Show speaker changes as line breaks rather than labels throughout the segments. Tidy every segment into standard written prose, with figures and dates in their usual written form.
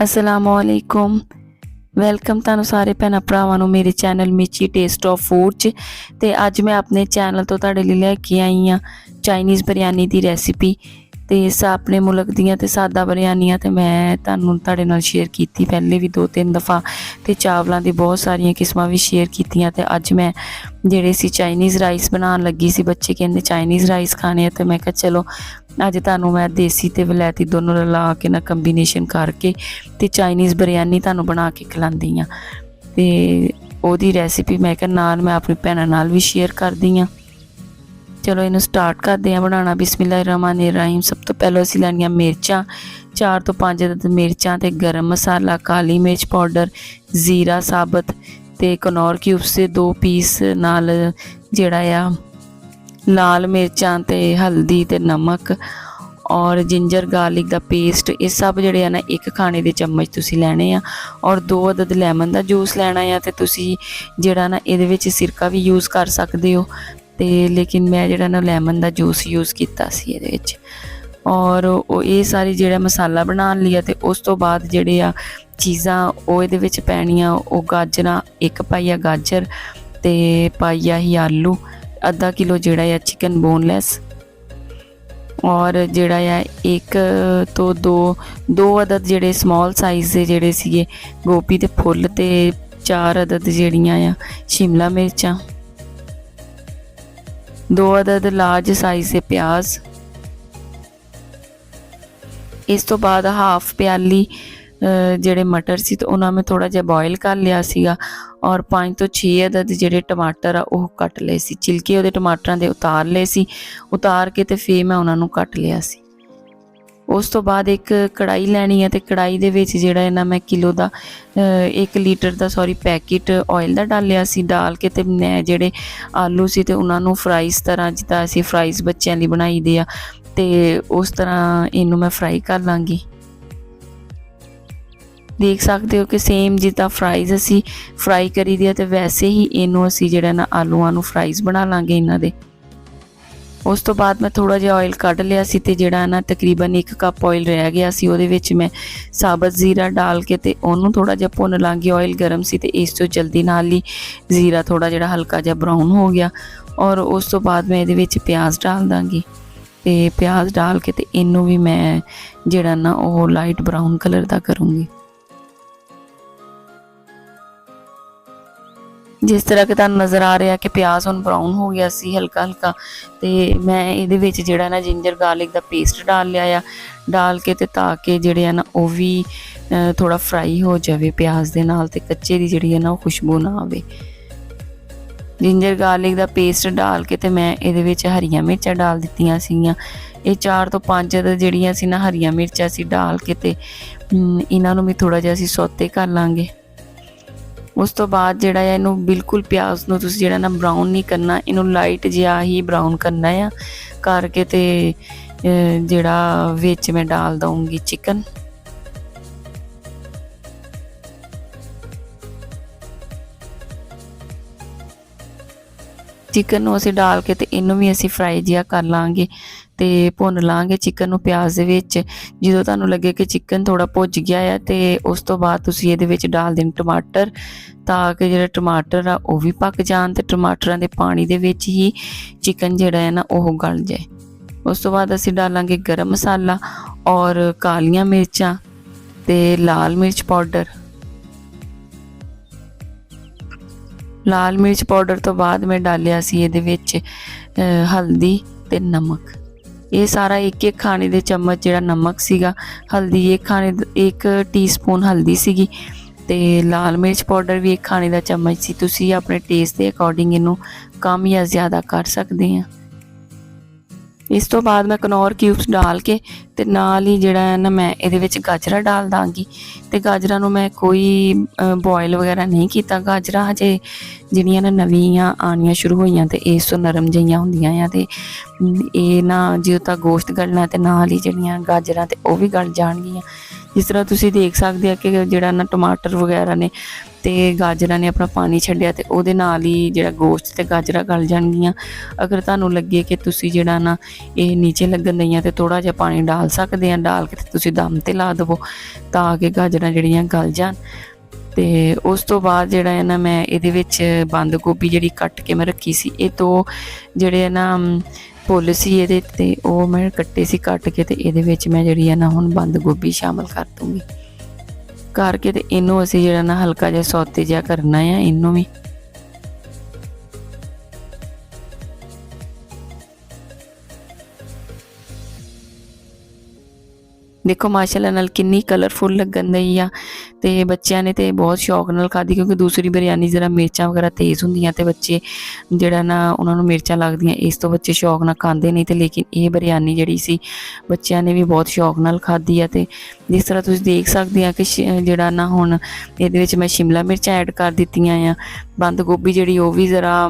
असलामुअलैकुम welcome ਤੁਹਾਨੂੰ ਸਾਰੇ ਭੈਣਾਂ ਭਰਾਵਾਂ ਨੂੰ ਮੇਰੇ ਚੈਨਲ ਮਿੱਚੀ ਟੇਸਟ ਆਫ ਫੂਡ 'ਚ। ਤੇ ਅੱਜ ਮੈਂ ਆਪਣੇ ਚੈਨਲ ਤੋਂ ਤੁਹਾਡੇ ਲਈ ਲੈ ਕੇ ਆਈ ਹਾਂ ਚਾਈਨੀਜ਼ ਬਿਰਿਆਨੀ ਦੀ ਰੈਸਿਪੀ। ਤੇ ਆਪਣੇ ਮੁਲਕ ਦੀਆਂ ਤੇ ਸਾਦਾ ਬਿਰਿਆਨੀਆਂ ਤੇ ਮੈਂ ਤੁਹਾਡੇ ਨਾਲ ਸ਼ੇਅਰ ਕੀਤੀ ਪਹਿਲੇ ਵੀ 2-3 ਦਫਾ। ਤੇ ਚਾਵਲਾਂ ਦੀ ਬਹੁਤ ਸਾਰੀਆਂ ਕਿਸਮਾਂ ਵੀ ਸ਼ੇਅਰ ਕੀਤੀਆਂ। ਤੇ ਅੱਜ ਮੈਂ ਜਿਹੜੇ ਸੀ ਚਾਈਨੀਜ਼ ਰਾਈਸ ਬਣਾਉਣ ਲੱਗੀ ਸੀ। ਬੱਚੇ ਕਹਿੰਦੇ ਚਾਈਨੀਜ਼ ਰਾਈਸ ਖਾਣੇ ਆ ਤੇ मैं कहा चलो ਅੱਜ ਤੁਹਾਨੂੰ ਮੈਂ देसी ਤੇ ਵਿਲਾਇਤੀ ਦੋਨੋਂ ਰਲਾ ਕੇ ਨਾ ਕੰਬੀਨੇਸ਼ਨ ਕਰਕੇ ਤੇ ਚਾਈਨੀਜ਼ ਬਿਰਿਆਨੀ ਤੁਹਾਨੂੰ ਬਣਾ ਕੇ ਖਿਲਾਉਂਦੀ ਹਾਂ। ਤੇ ਉਹਦੀ ਰੈਸਿਪੀ मैं ਕਿਹਾ ਨਾਲ मैं ਆਪਣੀ ਭੈਣਾਂ ਨਾਲ ਵੀ ਸ਼ੇਅਰ ਕਰਦੀ ਹਾਂ। चलो इन्हू स्टार्ट करते हैं बनाना। बिस्मिल्लाहिर्रहमानिर्रहीम। सब तो पहले असीं लैनियां मिर्चां 4 तो 5 अदद मिर्चां ते गरम मसाला, काली मिर्च पाउडर, जीरा साबत ते कनौर क्यूब्स से 2 पीस नाल जिहड़ा आ लाल मिर्चां ते हल्दी ते नमक और जिंजर गार्लिक दा पेस्ट। ये सब जिहड़े आ ना 1 खाने दे चम्मच तुसीं लैणे आ और 2 अदद लैमन दा जूस लैना आ। ते तुसीं जिहड़ा ना इहदे विच सिरका भी यूज़ कर सकदे हो ते लेकिन मैं जिहड़ा ना लैमन दा जूस यूज़ कीता सी इहदे विच। और ये सारी जिहड़ा मसाला बनाउण लई ते उस तो बाद जिहड़े आ चीज़ां ओह इहदे विच पैणियां। ओह गाजरां 1 पाईआ गाजर ते पाईआ ही आलू, आधा किलो जिहड़ा आ चिकन बोनलैस और जिहड़ा आ 1 तो 2 अदद जिहड़े स्मॉल साइज़ दे जिहड़े सीगे गोभी दे फुੱਲ ते 4 अदद जिहड़ियां आ शिमला मिर्चां, 2 अदद लार्ज साइज़ के प्याज। इस तो बाद हाफ प्याली जिहड़े मटर सी तो उन्हां में थोड़ा जिहा बॉयल कर लिया सीगा और 5 तो 6 अदद जिहड़े टमाटर आ ओह कट लए सी। छिलके उहदे टमाटरां दे उतार लए सी। उतार के ते फिर मैं उन्हां नूं कट लिया सी। उस तो बाद एक कढ़ाई लैनी है तो कढ़ाई दे विच जिहड़ा ना मैं किलो दा 1 लीटर दा पैकेट ऑयल दा डालिया सी। डाल के ते मैं जिहड़े आलू सी ते उन्हां नूं फ्राइज़ तरह जिद्दां असीं फ्राइज़ बच्चों लई बनाई दे आ ते उस तरह इनू मैं फ्राई कर लाँगी। देख सकते हो कि सेम जिद्दां फ्राइज़ असीं फ्राई करी दी ते वैसे ही इनू असीं जिहड़ा ना आलूआं नूं फ्राइज़ बना लाँगे इन्हां दे। उस तो बाद मैं थोड़ा जिहा ऑयल कढ़ लिया सी ते जिहड़ा ना तकरीबन 1 कप ऑयल रह गया सी। उहदे विच मैं साबत जीरा डाल के ते ओनू थोड़ा जिहा भुन लाँगी। ऑयल गर्म सी ते इस तो जल्दी नाल ही जीरा थोड़ा जिहा हल्का जिहा ब्राउन हो गया और उस तो बाद मैं इहदे विच प्याज डाल दाँगी। ते प्याज डाल के ते इनू भी मैं जिहड़ा ना ओह लाइट ब्राउन कलर दा करूँगी। जिस तरह कि तुहानूं नज़र आ रहा कि प्याज हुण ब्राउन हो गया सी हल्का हल्का। तो मैं इहदे विच जिहड़ा ना जिंजर गार्लिक दा पेस्ट डाल लिया आ। डाल के ते ताकि जिहड़े आ ना ओह भी थोड़ा फ्राई हो जाए प्याज दे नाल ते कच्चे दी जिहड़ी है ना खुशबू ना आवे। जिंजर गार्लिक दा पेस्ट डाल के ते मैं इहदे विच हरियां मिर्चां डाल दित्तियां सीगियां। ये 4 तो 5 जिहड़ियां सी ना हरियां मिर्चां सी डाल के ते इन्हां नूं भी थोड़ा जिहा असीं सौते कर लांगे। उस तो बाद जिहड़ा है इनू बिल्कुल प्याज नूं तुसीं जिहड़ा ना ब्राउन नहीं करना, इनू लाइट जिहा ही ब्राउन करना है करके ते जिहड़ा विच मैं डाल दूँगी चिकन। चिकन नूं असीं डाल के ते इनू भी असीं फ्राई जिहा कर लांगे ते भुन लांगे चिकन नूं प्याज दे विच। जदों तुहानूं लगे कि चिकन थोड़ा भुज गया है ते उस तो बाद तुसीं इहदे विच डाल देने टमाटर ताकि जिहड़े टमाटर आ ओह भी पक जाण ते टमाटरां दे पानी दे विच ही चिकन जिहड़ा है ना ओह गल जाए। उस तो बाद असीं डालांगे गरम मसाला और कालियां मिर्चां ते लाल मिर्च पाउडर। लाल मिर्च पाउडर तो बाद मैं डालिया सी इहदे विच हल्दी ते नमक। ये सारा 1-1 खाने दे चम्मच जिहड़ा नमक सीगा, हल्दी 1 टीस्पून हल्दी सीगी ते लाल मिर्च पाउडर भी 1 खाने दा चम्मच सी। तुसीं अपने टेस्ट के अकॉर्डिंग इनू कम या ज़्यादा कर सकते हैं। इस तो बाद मैं कनौर क्यूब्स डाल के ते नाल ही जिहड़ा है ना मैं इहदे विच गाजरां डाल दाँगी। ते गाजरां नूं मैं कोई बॉयल वगैरह नहीं कीता। गाजरां हजे जिहड़ियां ना नवीं आनियां शुरू होईयां ते इस तो नरम जिहियां हुंदियां आ ते ये ना जो तक गोश्त गलना ते नाल ही जिहड़ियां गाजरां ते ओह भी गल जाणगियां। जिस तरह तुसीं देख सकते हो कि जिहड़ा ना टमाटर वगैरह ने ਤੇ ਗਾਜਰਾਂ ਨੇ ਆਪਣਾ ਪਾਣੀ ਛੱਡਿਆ ਤੇ ਉਹਦੇ ਨਾਲ ਹੀ ਜਿਹੜਾ ਗੋਸ਼ਤ ਤੇ ਗਾਜਰਾਂ ਗਲ ਜਾਣਗੀਆਂ। ਅਗਰ ਤੁਹਾਨੂੰ ਲੱਗੇ ਕਿ ਤੁਸੀਂ ਜਿਹੜਾ ਨਾ ਇਹ ਨੀਚੇ ਲੱਗਣ ਦਈਆਂ ਤੇ ਥੋੜ੍ਹਾ ਜਿਹਾ ਪਾਣੀ ਡਾਲ ਸਕਦੇ ਆ, ਡਾਲ ਕੇ ਤੇ ਤੁਸੀਂ ਦਮ ਤੇ ਲਾ ਦੇਵੋ ਤਾਂ ਕਿ ਗਾਜਰਾਂ ਜਿਹੜੀਆਂ ਗਲ ਜਾਣ। ਤੇ ਉਸ ਤੋਂ ਬਾਅਦ ਜਿਹੜਾ ਹੈ ਨਾ ਮੈਂ ਇਹਦੇ ਵਿੱਚ ਬੰਦ ਗੋਭੀ ਜਿਹੜੀ ਕੱਟ ਕੇ ਮੈਂ ਰੱਖੀ ਸੀ, ਇਹ ਦੋ ਜਿਹੜੇ ਹੈ ਨਾ ਫੁੱਲ ਸੀ ਇਹਦੇ ਤੇ ਉਹ ਮੈਂ ਕੱਟੇ ਸੀ ਕੱਟ ਕੇ, ਤੇ ਇਹਦੇ ਵਿੱਚ ਮੈਂ ਜਿਹੜੀ ਹੈ ਨਾ ਹੁਣ ਬੰਦ ਗੋਭੀ ਸ਼ਾਮਿਲ ਕਰ ਦੂੰਗੀ ਕਰਕੇ, ਤੇ ਇਹਨੂੰ ਅਸੀਂ ਜਿਹੜਾ ਨਾ ਹਲਕਾ ਜਿਹਾ ਸੌਤੇ ਜਿਹਾ ਕਰਨਾ ਆ ਇਹਨੂੰ ਵੀ। ਦੇਖੋ ਮਾਸ਼ਾਅੱਲਾ ਨਾਲ ਕਿੰਨੀ ਕਲਰਫੁਲ ਲੱਗਣ ਦਈ ਆ, ਤੇ ਬੱਚਿਆਂ ਨੇ ਤੇ ਬਹੁਤ ਸ਼ੌਕ ਨਾਲ ਖਾਧੀ ਕਿਉਂਕਿ ਦੂਸਰੀ ਬਿਰਿਆਨੀ ਜ਼ਰਾ ਮਿਰਚਾਂ ਵਗੈਰਾ ਤੇਜ਼ ਹੁੰਦੀਆਂ ਤੇ ਬੱਚੇ ਜਿਹੜਾ ਨਾ ਉਹਨਾਂ ਨੂੰ ਮਿਰਚਾਂ ਲੱਗਦੀਆਂ, ਇਸ ਤੋਂ ਬੱਚੇ ਸ਼ੌਕ ਨਾਲ ਖਾਂਦੇ ਨਹੀਂ। ਤੇ ਲੇਕਿਨ ਇਹ ਬਿਰਿਆਨੀ ਜਿਹੜੀ ਸੀ ਬੱਚਿਆਂ ਨੇ ਵੀ ਬਹੁਤ ਸ਼ੌਕ ਨਾਲ ਖਾਧੀ ਆ। ਤੇ ਜਿਸ ਤਰ੍ਹਾਂ ਤੁਸੀਂ ਦੇਖ ਸਕਦੇ ਆ ਕਿ ਜਿਹੜਾ ਨਾ ਹੁਣ ਇਹਦੇ ਵਿੱਚ ਮੈਂ ਸ਼ਿਮਲਾ ਮਿਰਚਾਂ ਐਡ ਕਰ ਦਿੱਤੀਆਂ ਆ। ਬੰਦ ਗੋਭੀ ਜਿਹੜੀ ਉਹ ਵੀ ਜ਼ਰਾ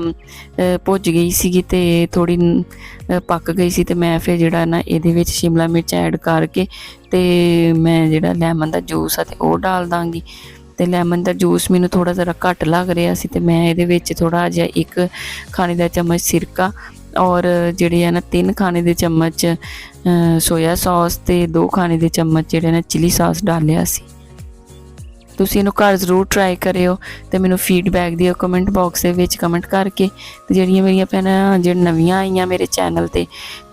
ਭੁੱਜ ਗਈ ਸੀਗੀ ਤੇ ਥੋੜ੍ਹੀ ਪੱਕ ਗਈ ਸੀ, ਤੇ ਮੈਂ ਫਿਰ ਜਿਹੜਾ ਨਾ ਇਹਦੇ ਵਿੱਚ ਸ਼ਿਮਲਾ ਮਿਰਚ ਐਡ ਕਰਕੇ ਤੇ ਮੈਂ ਜਿਹੜਾ ਲੈਮਨ ਦਾ ਜੂਸ ਆ ਤੇ ਉਹ ਡਾਲ ਦਾਂਗੀ। ਤੇ ਲੈਮਨ ਦਾ ਜੂਸ ਮੈਨੂੰ ਥੋੜ੍ਹਾ ਜ਼ਰਾ ਘੱਟ ਲੱਗ ਰਿਹਾ ਸੀ, ਤੇ ਮੈਂ ਇਹਦੇ ਵਿੱਚ ਥੋੜ੍ਹਾ ਜਿਹਾ 1 ਖਾਣੇ ਦਾ ਚਮਚ ਸਿਰਕਾ ਔਰ ਜਿਹੜੇ ਆ ਨਾ 3 ਖਾਣੇ ਦੇ ਚਮਚ ਸੋਇਆ ਸੌਸ ਤੇ 2 ਖਾਣੇ ਦੇ ਚਮਚ ਜਿਹੜੇ ਨਾ ਚਿਲੀ ਸੌਸ ਡਾਲਿਆ ਸੀ। ਤੁਸੀਂ ਇਹਨੂੰ ਘਰ ਜ਼ਰੂਰ ਟਰਾਈ ਕਰਿਓ ਤੇ ਮੈਨੂੰ ਫੀਡਬੈਕ ਦਿਓ ਕਮੈਂਟ ਬਾਕਸ ਦੇ ਵਿੱਚ ਕਮੈਂਟ ਕਰਕੇ। ਤੇ ਜਿਹੜੀਆਂ ਮੇਰੀਆਂ ਭੈਣਾਂ ਜਿਹੜੀਆਂ ਨਵੀਆਂ ਆਈਆਂ ਮੇਰੇ ਚੈਨਲ ਤੇ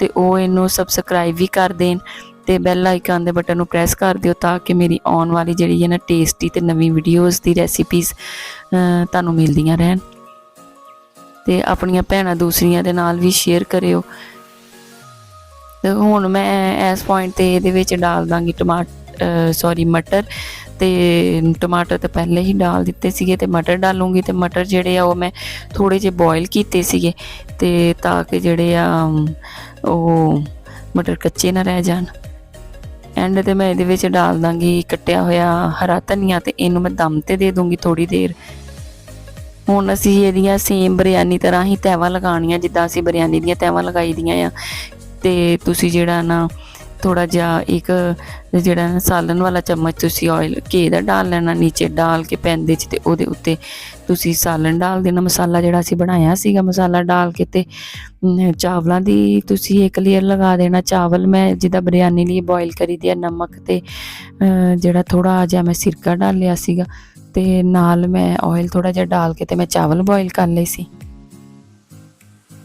ਉਹ ਇਹਨੂੰ ਸਬਸਕ੍ਰਾਈਬ ਵੀ ਕਰ ਦੇਣ ਤੇ ਬੈਲ ਆਈਕਨ ਦੇ ਬਟਨ ਨੂੰ ਪ੍ਰੈਸ ਕਰ ਦਿਓ ਤਾਂ ਕਿ ਮੇਰੀ ਆਉਣ ਵਾਲੀ ਜਿਹੜੀ ਹੈ ਨਾ ਟੇਸਟੀ ਤੇ ਨਵੀਂ ਵੀਡੀਓਜ਼ ਦੀ ਰੈਸਿਪੀਜ਼ ਤੁਹਾਨੂੰ ਮਿਲਦੀਆਂ ਰਹਿਣ। ਤੇ ਆਪਣੀਆਂ ਭੈਣਾਂ ਦੂਸਰੀਆਂ ਦੇ ਨਾਲ ਵੀ ਸ਼ੇਅਰ ਕਰਿਓ। ਤੇ ਹੁਣ ਮੈਂ ਇਸ ਪੁਆਇੰਟ ਤੇ ਇਹਦੇ ਵਿੱਚ ਡਾਲ ਦਾਂਗੀ ਮਟਰ, ਤੇ ਟਮਾਟਰ ਤਾਂ ਪਹਿਲੇ ਹੀ ਡਾਲ ਦਿੱਤੇ ਸੀਗੇ ਤੇ ਮਟਰ ਡਾਲੂੰਗੀ। ਤੇ ਮਟਰ ਜਿਹੜੇ ਆ ਉਹ ਮੈਂ ਥੋੜ੍ਹੇ ਜਿਹੇ ਬੋਇਲ ਕੀਤੇ ਸੀਗੇ ਤੇ ਤਾਂ ਕਿ ਜਿਹੜੇ ਆ ਉਹ ਮਟਰ ਕੱਚੇ ਨਾ ਰਹਿ ਜਾਣ। ਐਂਡ ਤੇ ਮੈਂ ਇਹਦੇ ਵਿੱਚ ਡਾਲ ਦਾਂਗੀ ਕੱਟਿਆ ਹੋਇਆ ਹਰਾ ਧਨੀਆ ਤੇ ਇਹਨੂੰ ਮੈਂ ਦਮ ਤੇ ਦੇ ਦੂੰਗੀ ਥੋੜ੍ਹੀ ਦੇਰ। ਹੁਣ ਅਸੀਂ ਇਹਦੀਆਂ ਸੇਮ ਬਿਰਿਆਨੀ ਤਰ੍ਹਾਂ ਹੀ ਤਹਿਵਾਂ ਲਗਾਉਣੀਆਂ ਜਿੱਦਾਂ ਅਸੀਂ ਬਿਰਿਆਨੀ ਦੀਆਂ ਤਹਿਵਾਂ ਲਗਾਈ ਦੀਆਂ ਆ। ਤੇ ਤੁਸੀਂ ਜਿਹੜਾ ਨਾ ਥੋੜ੍ਹਾ ਜਿਹਾ ਇੱਕ ਜਿਹੜਾ ਸਾਲਣ ਵਾਲਾ ਚਮਚ ਤੁਸੀਂ ਆਇਲ ਘੀ ਦਾ ਡਾਲ ਲੈਣਾ, ਨੀਚੇ ਡਾਲ ਕੇ ਪੈਨ ਦੇ 'ਚ ਤੇ ਉਹਦੇ ਉੱਤੇ ਤੁਸੀਂ ਸਾਲਣ ਡਾਲ ਦੇਣਾ। ਮਸਾਲਾ ਜਿਹੜਾ ਅਸੀਂ ਬਣਾਇਆ ਸੀਗਾ ਮਸਾਲਾ ਡਾਲ ਕੇ ਤੇ ਚਾਵਲਾਂ ਦੀ ਤੁਸੀਂ 1 ਲੇਅਰ ਲਗਾ ਦੇਣਾ। ਚਾਵਲ ਮੈਂ ਜਿੱਦਾਂ ਬਿਰਿਆਨੀ ਲਈ ਬੋਇਲ ਕਰੀ ਦੀ ਆ, ਨਮਕ ਤੇ ਜਿਹੜਾ ਥੋੜ੍ਹਾ ਜਿਹਾ ਮੈਂ ਸਿਰਕਾ ਡਾਲਿਆ ਸੀਗਾ ਤੇ ਨਾਲ ਮੈਂ ਆਇਲ ਥੋੜ੍ਹਾ ਜਿਹਾ ਡਾਲ ਕੇ ਤੇ ਮੈਂ ਚਾਵਲ ਬੋਇਲ ਕਰ ਲਏ ਸੀ।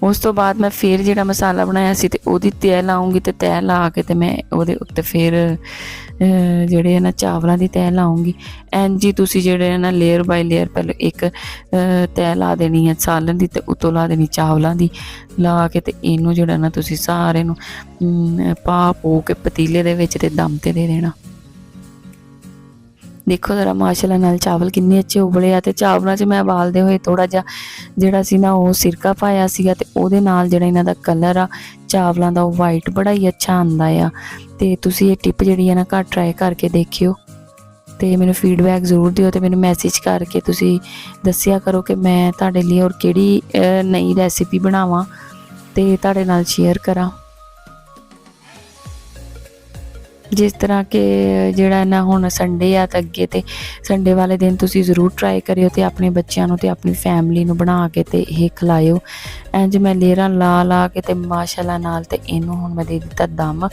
ਉਸ ਤੋਂ ਬਾਅਦ ਮੈਂ ਫਿਰ ਜਿਹੜਾ ਮਸਾਲਾ ਬਣਾਇਆ ਸੀ ਤੇ ਉਹਦੀ ਤਹਿ ਲਾਉਂਗੀ ਤੇ ਤਹਿ ਲਾ ਕੇ ਤੇ ਮੈਂ ਉਹਦੇ ਉੱਤੇ ਫਿਰ ਜਿਹੜੇ ਨਾ ਚਾਵਲਾਂ ਦੀ ਤਹਿ ਲਾਉਂਗੀ। ਇੰਝ ਹੀ ਤੁਸੀਂ ਜਿਹੜੇ ਨਾ ਲੇਅਰ ਬਾਈ ਲੇਅਰ ਪਹਿਲਾਂ ਇੱਕ ਤਹਿ ਲਾ ਦੇਣੀ ਹੈ ਸਾਲਣ ਦੀ ਤੇ ਉੱਤੋਂ ਲਾ ਦੇਣੀ ਚਾਵਲਾਂ ਦੀ, ਲਾ ਕੇ ਤੇ ਇਹਨੂੰ ਜਿਹੜਾ ਨਾ ਤੁਸੀਂ ਸਾਰੇ ਨੂੰ ਪਾ ਕੇ ਪਤੀਲੇ ਦੇ ਵਿੱਚ ਤੇ ਦਮ ਤੇ ਦੇ ਦੇਣਾ। ਦੇਖੋ ਜ਼ਰਾ ਮਾਸ਼ਾਅੱਲਾ ਨਾਲ ਚਾਵਲ ਕਿੰਨੇ ਅੱਛੇ ਉਬਲੇ ਆ। ਤੇ ਚਾਵਲਾਂ 'ਚ ਮੈਂ ਉਬਾਲਦੇ ਹੋਏ ਥੋੜ੍ਹਾ ਜਿਹਾ ਜਿਹੜਾ ਸੀ ਨਾ ਉਹ ਸਿਰਕਾ ਪਾਇਆ ਸੀਗਾ ਤੇ ਉਹਦੇ ਨਾਲ ਜਿਹੜਾ ਇਹਨਾਂ ਦਾ ਕਲਰ ਆ ਚਾਵਲਾਂ ਦਾ ਉਹ ਵਾਈਟ ਬੜਾ ਹੀ ਅੱਛਾ ਆਉਂਦਾ ਆ। ਤੇ ਤੁਸੀਂ ਇਹ ਟਿਪ ਜਿਹੜੀ ਹੈ ਨਾ ਘਰ ਟਰਾਈ ਕਰਕੇ ਦੇਖਿਓ ਤੇ ਮੈਨੂੰ ਫੀਡਬੈਕ ਜ਼ਰੂਰ ਦਿਓ ਤੇ ਮੈਨੂੰ ਮੈਸੇਜ ਕਰਕੇ ਤੁਸੀਂ ਦੱਸਿਆ ਕਰੋ ਕਿ ਮੈਂ ਤੁਹਾਡੇ ਲਈ ਹੋਰ ਕਿਹੜੀ ਨਈ ਰੈਸਿਪੀ ਬਣਾਵਾਂ ਤੇ ਤੁਹਾਡੇ ਨਾਲ ਸ਼ੇਅਰ ਕਰਾਂ। ਜਿਸ ਤਰ੍ਹਾਂ ਕਿ ਜਿਹੜਾ ਨਾ ਹੁਣ ਸੰਡੇ ਆ ਤਾਂ ਅੱਗੇ ਤੇ ਸੰਡੇ ਵਾਲੇ ਦਿਨ ਤੁਸੀਂ ਜ਼ਰੂਰ ਟਰਾਈ ਕਰਿਓ ਤੇ ਆਪਣੇ ਬੱਚਿਆਂ ਨੂੰ ਤੇ ਆਪਣੀ ਫੈਮਿਲੀ ਨੂੰ ਬਣਾ ਕੇ ਤੇ ਇਹ ਖਿਲਾਇਓ। ਇੰਝ ਮੈਂ ਲੇਅਰਾਂ ਲਾ ਕੇ ਤੇ ਮਾਸ਼ਾਅੱਲਾ ਨਾਲ ਤੇ ਇਹਨੂੰ ਹੁਣ ਮੈਂ ਦੇ ਦਿੱਤਾ ਦਮ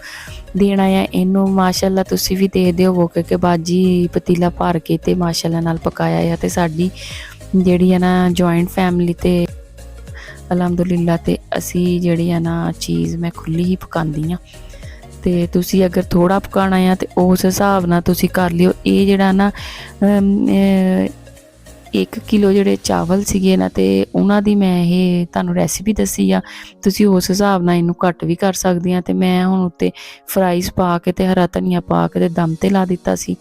ਦੇਣਾ ਆ। ਇਹਨੂੰ ਮਾਸ਼ਾਅੱਲਾ ਤੁਸੀਂ ਵੀ ਦੇ ਦਿਓ ਕਿਉਂਕਿ ਬਾਜੀ ਪਤੀਲਾ ਭਰ ਕੇ ਤੇ ਮਾਸ਼ਾਅੱਲਾ ਨਾਲ ਪਕਾਇਆ ਆ। ਤੇ ਸਾਡੀ ਜਿਹੜੀ ਆ ਨਾ ਜੁਆਇੰਟ ਫੈਮਿਲੀ ਤੇ ਅਲਹਮਦੁਲਿਲਾ ਤੇ ਅਸੀਂ ਜਿਹੜੀ ਆ ਨਾ ਚੀਜ਼ ਮੈਂ ਖੁੱਲ੍ਹੀ ਹੀ ਪਕਾਉਂਦੀ ਹਾਂ। ਤੇ ਤੁਸੀਂ ਅਗਰ ਥੋੜ੍ਹਾ ਪਕਾਉਣਾ ਆ ਤੇ ਉਸ ਹਿਸਾਬ ਨਾਲ ਤੁਸੀਂ ਕਰ ਲਿਓ। ਇਹ ਜਿਹੜਾ ਨਾ 1 ਕਿਲੋ ਜਿਹੜੇ ਚਾਵਲ ਸੀਗੇ ਨਾ ਤੇ ਉਹਨਾਂ ਦੀ ਮੈਂ ਇਹ ਤੁਹਾਨੂੰ ਰੈਸਿਪੀ ਦੱਸੀ ਆ। ਤੁਸੀਂ ਉਸ ਹਿਸਾਬ ਨਾਲ ਇਹਨੂੰ ਘੱਟ ਵੀ ਕਰ ਸਕਦੇ ਆ। ਤੇ ਮੈਂ ਹੁਣ ਉੱਤੇ ਫਰਾਈਜ਼ ਪਾ ਕੇ ਤੇ ਹਰਾ ਧਨੀਆ ਪਾ ਕੇ ਤੇ ਦਮ ਤੇ ਲਾ ਦਿੱਤਾ ਸੀ।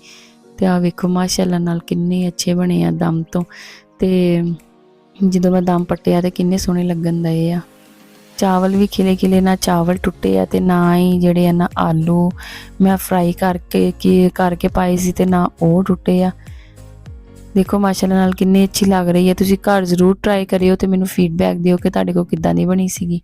ਤੇ ਆ ਵੇਖੋ ਮਾਸ਼ਾਅੱਲਾ ਨਾਲ ਕਿੰਨੇ ਅੱਛੇ ਬਣੇ ਆ ਦਮ ਤੋਂ। ਤੇ ਜਦੋਂ ਮੈਂ ਦਮ ਪੱਟਿਆ ਤੇ ਕਿੰਨੇ ਸੋਹਣੇ ਲੱਗਣ ਦਏ ਆ। ਚਾਵਲ ਵੀ ਖਿਲੇ ਨਾ ਚਾਵਲ ਟੁੱਟੇ ਆ ਤੇ ਨਾ ਹੀ ਜਿਹੜੇ ਆ ਨਾ ਆਲੂ ਮੈਂ ਫਰਾਈ ਕਰਕੇ ਪਾਏ ਸੀ ਤੇ ਨਾ ਉਹ ਟੁੱਟੇ ਆ। ਦੇਖੋ ਮਾਸ਼ਾਅੱਲਾ ਨਾਲ ਕਿੰਨੀ ਅੱਛੀ ਲੱਗ ਰਹੀ ਹੈ। ਤੁਸੀਂ ਘਰ ਜ਼ਰੂਰ ਟਰਾਈ ਕਰਿਓ ਤੇ ਮੈਨੂੰ ਫੀਡਬੈਕ ਦਿਓ ਕਿ ਤੁਹਾਡੇ ਕੋਲ ਕਿੱਦਾਂ ਦੀ ਬਣੀ ਸੀਗੀ।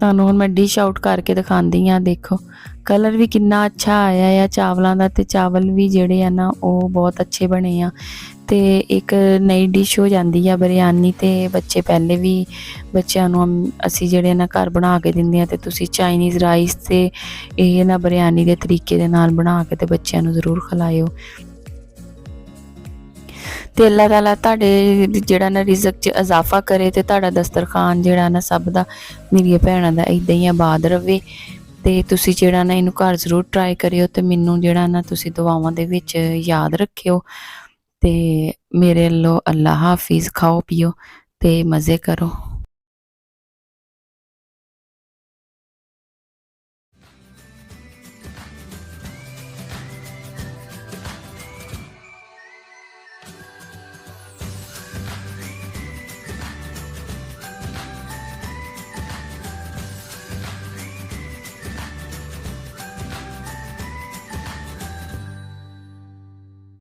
ਤੁਹਾਨੂੰ ਹੁਣ ਮੈਂ ਡਿਸ਼ ਆਊਟ ਕਰਕੇ ਦਿਖਾਉਂਦੀ ਆ। ਦੇਖੋ ਕਲਰ ਵੀ ਕਿੰਨਾ ਅੱਛਾ ਆਇਆ ਆ ਚਾਵਲਾਂ ਦਾ, ਤੇ ਚਾਵਲ ਵੀ ਜਿਹੜੇ ਆ ਨਾ ਉਹ ਬਹੁਤ ਅੱਛੇ ਬਣੇ ਆ। ਤੇ ਇੱਕ ਨਈ ਡਿਸ਼ ਹੋ ਜਾਂਦੀ ਆ ਬਿਰਿਆਨੀ। ਤੇ ਬੱਚੇ ਪਹਿਲੇ ਵੀ ਬੱਚਿਆਂ ਨੂੰ ਅਸੀਂ ਜਿਹੜੇ ਨਾ ਘਰ ਬਣਾ ਕੇ ਦਿੰਦੇ ਆ। ਤੇ ਤੁਸੀਂ ਚਾਈਨੀਜ਼ ਰਾਈਸ ਤੇ ਇਹ ਨਾ ਬਿਰਿਆਨੀ ਦੇ ਤਰੀਕੇ ਦੇ ਨਾਲ ਬਣਾ ਕੇ ਤੇ ਬੱਚਿਆਂ ਨੂੰ ਜ਼ਰੂਰ ਖਿਲਾਇਓ। ਤੇ ਅੱਲਾਹ ਤਾਲਾ ਤੁਹਾਡੇ ਜਿਹੜਾ ਨਾ ਰਿਜ਼ਕ 'ਚ ਇਜ਼ਾਫਾ ਕਰੇ, ਤੇ ਤੁਹਾਡਾ ਦਸਤਰਖਾਨ ਜਿਹੜਾ ਨਾ ਸਭ ਦਾ, ਮੇਰੀਆਂ ਭੈਣਾਂ ਦਾ ਇੱਦਾਂ ਹੀ ਆਬਾਦ ਰਵੇ। ਤੇ ਤੁਸੀਂ ਜਿਹੜਾ ਨਾ ਇਹਨੂੰ ਘਰ ਜ਼ਰੂਰ ਟਰਾਈ ਕਰਿਓ, ਤੇ ਮੈਨੂੰ ਜਿਹੜਾ ਨਾ ਤੁਸੀਂ ਦੁਆਵਾਂ ਦੇ ਵਿੱਚ ਯਾਦ ਰੱਖਿਓ। ਤੇ ਮੇਰੇ ਵੱਲੋਂ ਅੱਲਾ ਹਾਫਿਜ਼। ਖਾਓ ਪੀਓ ਤੇ ਮਜ਼ੇ ਕਰੋ।